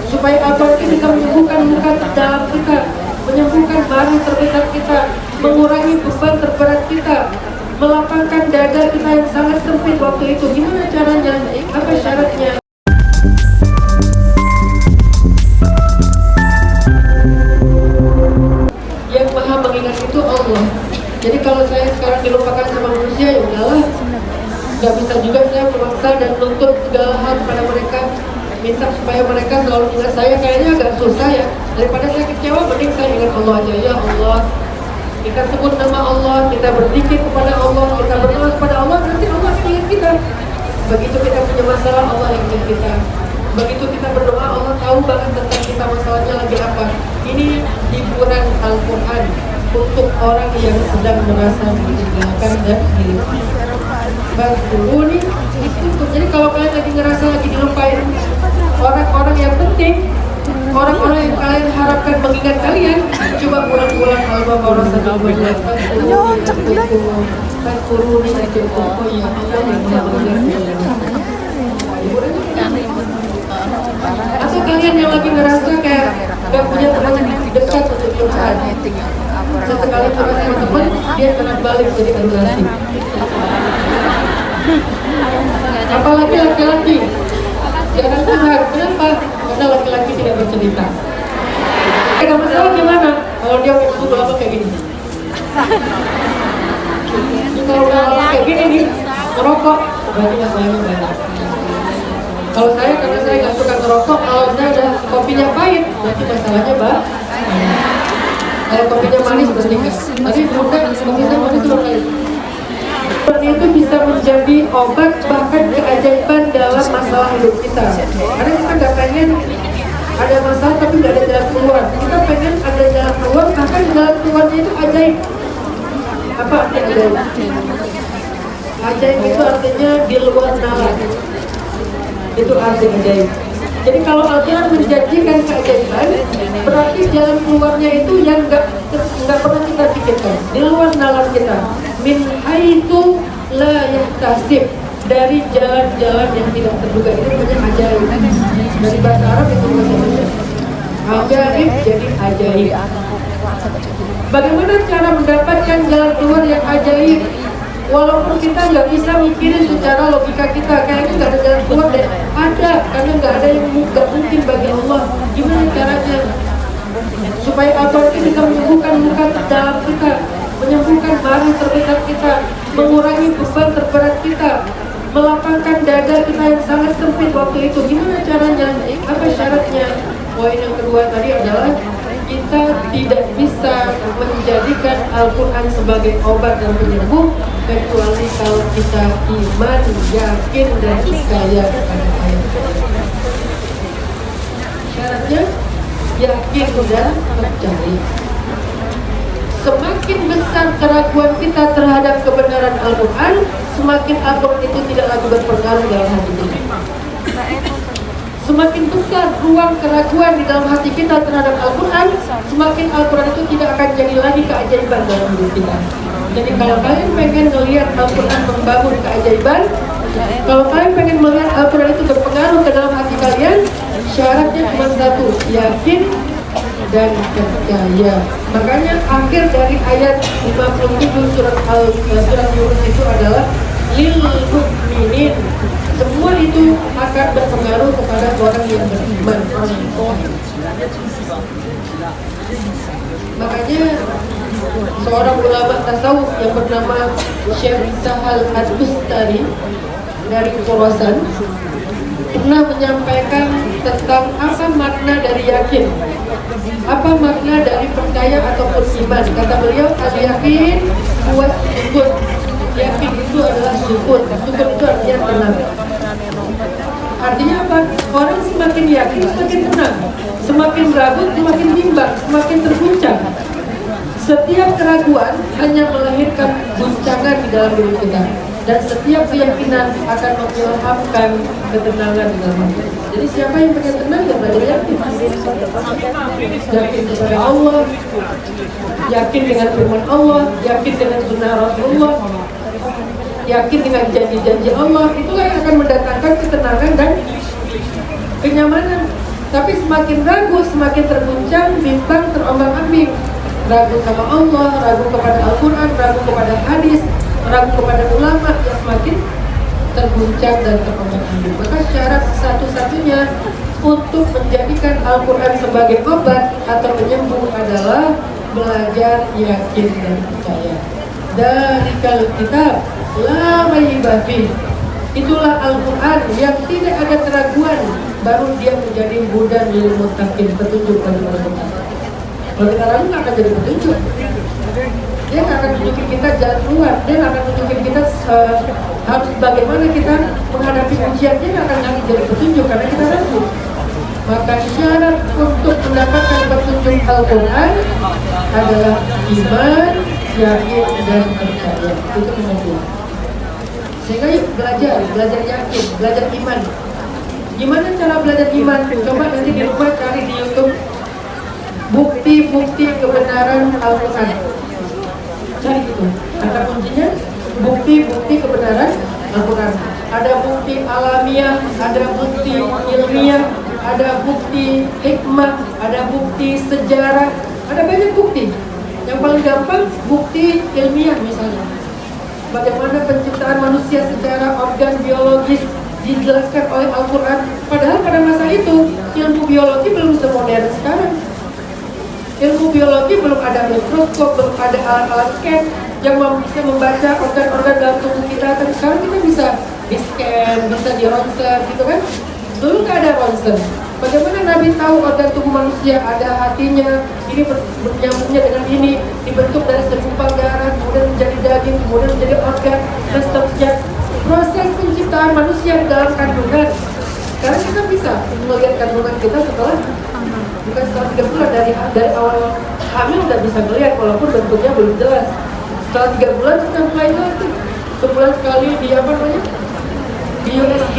supaya Allah itu bisa menyembuhkan luka dalam kita, menyembuhkan mari terdekat kita, mengurangi beban terberat kita, melapangkan dada kita yang sangat sempit waktu itu. Gimana caranya? Apa syaratnya? Yang maha mengingat itu Allah. Jadi kalau saya sekarang dilupakan sama manusia, ya udahlah. Gak bisa juga saya memaksa dan nuntut segala hal kepada mereka, minta supaya mereka selalu ingat saya. Kayaknya agak susah ya. Daripada saya kecewa, mending saya ingat Allah aja. Ya Allah, kita sebut nama Allah, kita berzikir kepada Allah, kita berdoa kepada Allah, nanti Allah akan ingat kita. Begitu kita punya masalah, Allah yang ingat kita. Begitu kita berdoa, Allah tahu banget tentang kita masalahnya lagi apa. Ini hiburan Al-Quran untuk orang yang sedang merasa ditinggalkan dan dilupakan. Dulu nih itu. Jadi kalau kalian lagi ngerasa lagi dilupain orang-orang yang penting, orang-orang yang kalian harapkan mengingat kalian, coba ulang-ulang Al-Baqarah 128. Kuruni itu, oh iya, Allah yang mengingat. Atau kalian yang lagi ngerasa kayak gak punya teman dekat untuk curhat, sesekali curhat sama teman, dia kena balik jadi generasi. Apalagi laki-laki jangan curhat. Kenapa? Karena laki-laki tidak bercerita. Gak masalah gimana kalau dia udah lama kayak gini. Kalau udah lama kayak gini nih, ngerokok, berarti masalahnya banyak. Kalau saya, karena saya nggak suka ngerokok, kalau saya udah kopinya pahit, berarti masalahnya banyak. Kalau kopinya manis, berarti nggak. Tadi bukan, kopinya manis belum kali. Seperti itu bisa menjadi obat, bahkan keajaiban dalam masalah hidup kita. Karena kita nggak pengen ada masalah tapi nggak ada jalan keluar. Kita pengen ada jalan keluar, bahkan jalan keluarnya itu ajaib. Apa artinya ajaib? Ajaib itu artinya di luar nalar. Itu artinya ajaib. Jadi kalau Al-Quran menjanjikan keajaiban, berarti jalan keluarnya itu yang nggak pernah kita pikirkan, di luar nalar kita. Min haitsu la yahtasib, dari jalan-jalan yang tidak terduga. Itu namanya ajaib. Dari bahasa Arab itu bahasa Indonesia. Ajaib jadi ajaib. Bagaimana cara mendapatkan jalan keluar yang ajaib? Walaupun kita nggak bisa mikirin secara logika kita, kayaknya nggak ada jalan keluar deh. Ada, karena nggak ada yang nggak mungkin bagi Allah. Gimana caranya? Supaya Allah itu bisa menyembuhkan luka dalam kita, menyembuhkan mari terdekat kita, mengurangi beban terberat kita, melapangkan dada kita yang sangat sempit waktu itu. Gimana caranya? Apa syaratnya? Poin yang kedua tadi adalah kita tidak bisa menjadikan Al-Quran sebagai obat dan penyembuh kecuali kalau kita iman, yakin, dan percaya kepada ayat-ayat. Syaratnya yakin dan percaya. Semakin besar keraguan kita terhadap kebenaran Al-Quran, semakin Al-Quran itu tidak lagi berpengaruh dalam hati kita. Semakin besar ruang keraguan di dalam hati kita terhadap Al-Quran, semakin Al-Quran itu tidak akan jadi lagi keajaiban dalam hidup kita. Jadi kalau kalian pengen melihat Al-Quran membangun keajaiban, kalau kalian pengen melihat Al-Quran itu berpengaruh ke dalam hati kalian, syaratnya cuma satu, yakin dan percaya. Makanya akhir dari ayat 57 surat Yunus itu adalah lil mu'minin. Semua itu akan berpengaruh kepada orang yang beriman, orang yang tauhid. Makanya seorang ulama tasawuf yang bernama Syekh Sahal Ad-Bustari dari Khorasan pernah menyampaikan tentang apa makna dari yakin, apa makna dari percaya ataupun iman. Kata beliau, al-yakin buat syukur. Yakin itu adalah syukur. Syukur itu artinya tenang. Artinya apa? Orang semakin yakin semakin tenang, semakin ragu semakin bimbang, semakin terguncang. Setiap keraguan hanya melahirkan guncangan di dalam diri kita, dan setiap keyakinan akan mengilhamkan ketenangan di dalam hati. Jadi siapa yang pengen tenang ya belajar yakin. Yakin kepada Allah, yakin dengan firman Allah, yakin dengan sunnah Rasulullah, yakin dengan janji-janji Allah. Itulah yang akan mendatangkan ketenangan dan kenyamanan. Tapi semakin ragu, semakin terguncang, bimbang, terombang-ambing. Ragu sama Allah, ragu kepada Al-Quran, ragu kepada hadis, ragu kepada ulama, yang semakin terguncang dan terombang-ambing. Maka syarat satu-satunya untuk menjadikan Al-Quran sebagai obat atau penyembuh adalah belajar, yakin, dan percaya. Dalikal kitab la raiba fih. Itulah Al-Quran yang tidak ada keraguan, baru dia menjadi hudan lil muttaqin, petunjuk bagi orang-orang. Kalau kita ragu nggak akan jadi petunjuk. Dia nggak akan tunjukin kita jalan keluar. Dia nggak akan tunjukin kita harus bagaimana kita menghadapi ujian. Dia nggak akan jadi petunjuk karena kita ragu. Maka syarat untuk mendapatkan petunjuk Al-Quran adalah iman, yakin, dan percaya. Itu nomor 2. Sehingga yuk belajar yakin, belajar iman. Gimana cara belajar iman? Coba nanti di rumah cari di YouTube bukti-bukti kebenaran Al-Quran. Cari itu. Kata kuncinya bukti-bukti kebenaran Al-Quran. Ada bukti alamiah, ada bukti ilmiah, ada bukti hikmah, ada bukti sejarah, ada banyak bukti. Yang paling gampang bukti ilmiah misalnya. Bagaimana penciptaan manusia secara organ biologis dijelaskan oleh Al-Quran. Padahal pada masa itu ilmu biologi belum semodern sekarang. Ilmu biologi belum ada mikroskop, belum ada alat-alat scan yang bisa membaca organ-organ dalam tubuh kita. Tapi sekarang kita bisa di-scan, bisa di-ronsen gitu kan. Dulu nggak ada ronsen. Bagaimana Nabi tahu organ tubuh manusia, ada hatinya, ini bernyambungnya dengan ini, dibentuk dari segumpal darah, kemudian menjadi daging, kemudian menjadi organ, dan seterusnya. Proses penciptaan manusia dalam kandungan. Sekarang kita bisa melihat kandungan kita setelah, bukan setelah 3 bulan, dari awal hamil udah bisa melihat, walaupun bentuknya belum jelas. Setelah 3 bulan kita mulai lihat, sebulan sekali di apa namanya? Di USG.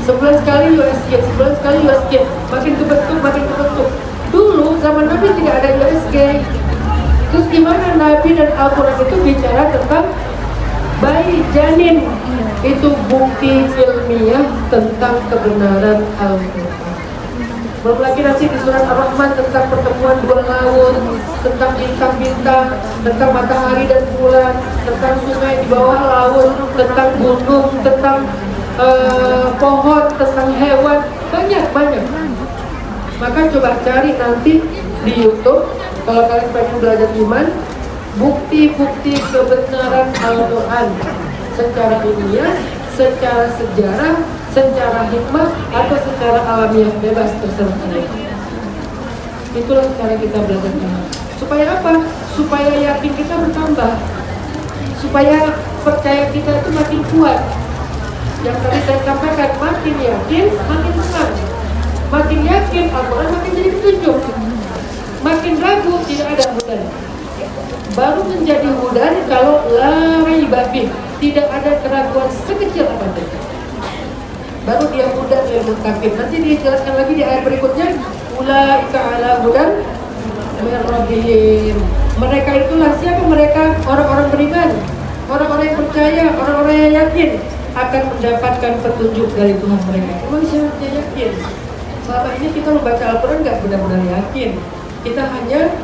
Sebulan sekali USG, sebulan sekali USG, makin kebentuk. Dulu zaman Nabi tidak ada USG. Terus gimana Nabi dan Al-Quran itu bicara tentang bayi janin? Itu bukti ilmiah tentang kebenaran Al-Quran. Belum lagi nanti di surat Ar-Rahman tentang pertemuan 2 laut, tentang bintang-bintang, tentang matahari dan bulan, tentang sungai di bawah laut, tentang gunung, tentang pohon, tentang hewan, banyak. Maka coba cari nanti di YouTube kalau kalian pengen belajar iman, bukti-bukti kebenaran Al-Quran secara ilmiah, secara sejarah, secara hikmah, atau secara alamiah, bebas terserah kalian. Itulah cara kita belajar iman. Supaya apa? Supaya yakin kita bertambah, supaya percaya kita itu makin kuat. Yang tadi saya sampaikan, makin yakin, makin tenang. Makin yakin, Al-Quran makin jadi petunjuk. Makin ragu, tidak ada hudan. Baru menjadi hudan kalau la raiba fih, tidak ada keraguan sekecil apapun. Baru dia hudan lil muttaqin. Nanti dijelaskan lagi di ayat berikutnya, ulaika ala hudan min rabbihim. Mereka itulah siapa mereka? Orang-orang beriman, orang-orang yang percaya, orang-orang yang yakin akan mendapatkan petunjuk dari Tuhan mereka. Emang syaratnya yakin? Selama ini kita membaca Al-Quran nggak benar-benar yakin. Kita hanya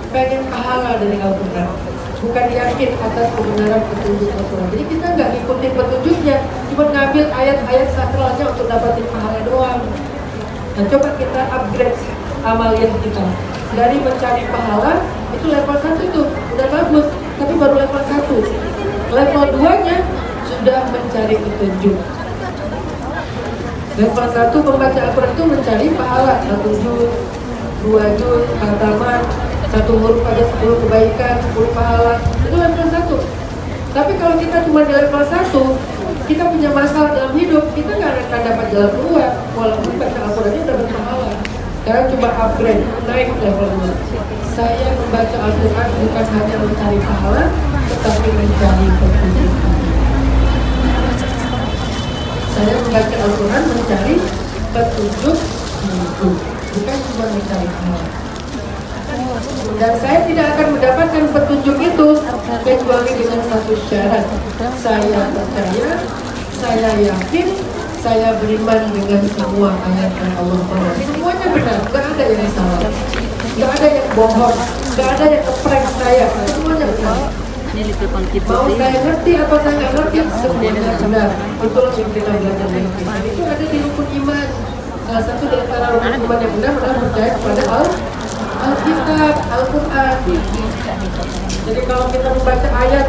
pengen pahala dari Al-Quran, bukan yakin atas kebenaran petunjuk Al-Quran. Jadi kita nggak ngikutin petunjuknya, cuma ngambil ayat-ayat sakralnya untuk dapatin pahala doang. Nah, coba kita upgrade amalan kita. Dari mencari pahala, itu level 1 tuh, udah bagus. Tapi baru level 1. Level 2-nya sudah mencari petunjuk. Level 1 membaca Al-Quran itu mencari pahala, 1 juz, 2 juz, khataman, 1 huruf ada 10 kebaikan, 10 pahala. Itu level 1. Tapi kalau kita cuma di level 1, kita punya masalah dalam hidup, kita nggak akan dapat jalan keluar walaupun baca Al-Qurannya dapat pahala. Sekarang coba upgrade, naik level 2. Saya membaca Al-Quran bukan hanya mencari pahala, tetapi mencari petunjuk. Saya membaca Al-Quran mencari petunjuk hidup, bukan cuma mencari pahala. Dan saya tidak akan mendapatkan petunjuk itu kecuali dengan satu syarat. Saya percaya, saya yakin, saya beriman dengan semua ayat yang Allah Taala. Semuanya benar, nggak ada yang salah, nggak ada yang bohong, nggak ada yang ngeprank saya. Semuanya benar. Mau saya ngerti atau saya nggak ngerti, semuanya benar. Itulah yang kita belajar dari iman. Itu ada di rukun iman. Salah satu di antara rukun iman yang benar adalah percaya kepada Alkitab, Al-Quran. Jadi kalau kita membaca ayat,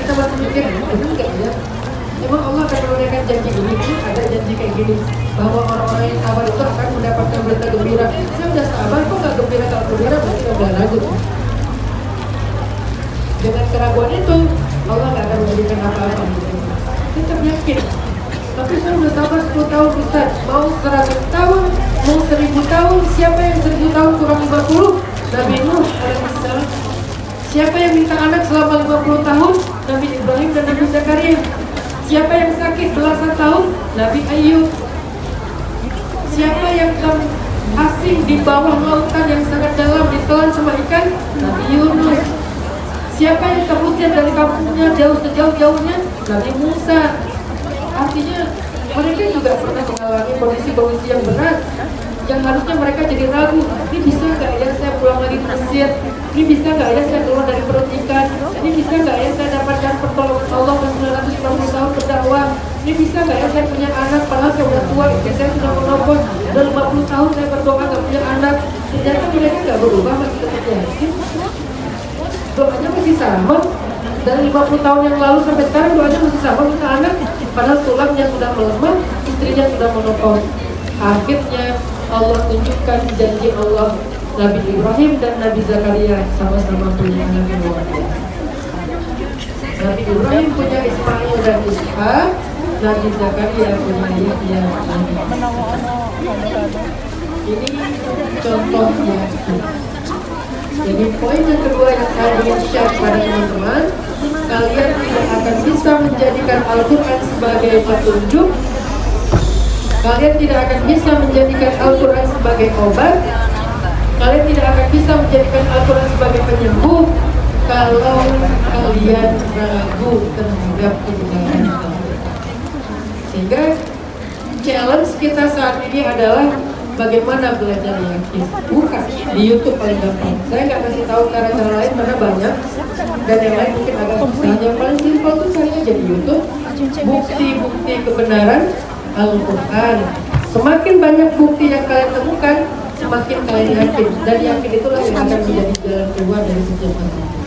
kita masih mikir, ini enggak ya? Emang Allah akan menunaikan janji ini? Ada janji kayak gini, bahwa orang-orang yang sabar itu akan mendapatkan berita gembira. Saya udah sabar, kok nggak gembira? Kalau gembira berarti udah ragu. Dengan keraguan itu, Allah nggak akan memberikan apa-apa. Tetap yakin. Tapi saya udah sabar 10 tahun Ustaz. Mau 100 tahun, mau 1000 tahun. Siapa yang 1000 tahun kurang 50? Nabi Nuh alaihissalam. Siapa yang minta anak selama 50 tahun? Nabi Ibrahim dan Nabi Zakaria. Siapa yang sakit belasan tahun? Nabi Ayub. Siapa yang asing di bawah lautan yang sangat dalam ditelan sama ikan? Nabi Yunus. Siapa yang terusir dari kampungnya jauh sejauh-jauhnya? Nabi Musa. Artinya mereka juga pernah mengalami kondisi-kondisi yang berat, yang harusnya mereka jadi ragu. Ini bisa nggak ya saya pulang lagi ke Mesir? Ini bisa nggak ya saya keluar dari perut ikan? Ini bisa nggak ya saya dapatkan pertolongan Allah 950 tahun berdakwah? Ini bisa nggak ya saya punya anak padahal saya udah tua, saya sudah menopos, udah 50 tahun saya berdoa nggak punya anak. Ternyata mereka nggak berubah, masih tetap yakin. Doanya masih sama. Dari 50 tahun yang lalu sampai sekarang doanya masih sama, minta anak. Padahal tulangnya sudah melemah, istrinya sudah menopos. Akhirnya Allah tunjukkan janji Allah. Nabi Ibrahim dan Nabi Zakaria sama-sama punya anak yang luar biasa. Nabi Ibrahim punya Ismail dan Ishak, Nabi Zakaria punya Yahya. Ini contohnya. Jadi poin yang kedua yang saya ingin share kepada teman-teman, kalian tidak akan bisa menjadikan Al-Quran sebagai petunjuk. Kalian tidak akan bisa menjadikan Al-Quran sebagai obat. Kalian tidak akan bisa menjadikan Al-Quran sebagai penyembuh kalau kalian ragu terhadap kebenaran Al-Quran. Sehingga challenge kita saat ini adalah bagaimana belajar yakin. Bukan di YouTube paling gampang. Saya nggak kasih tahu cara-cara lain karena banyak, dan yang lain mungkin agak susah. Yang paling simpel tuh cari aja di YouTube bukti-bukti kebenaran Al-Quran. Semakin banyak bukti yang kalian temukan, semakin kalian yakin, dan yakin itulah yang akan menjadi jalan keluar dari setiap masalah.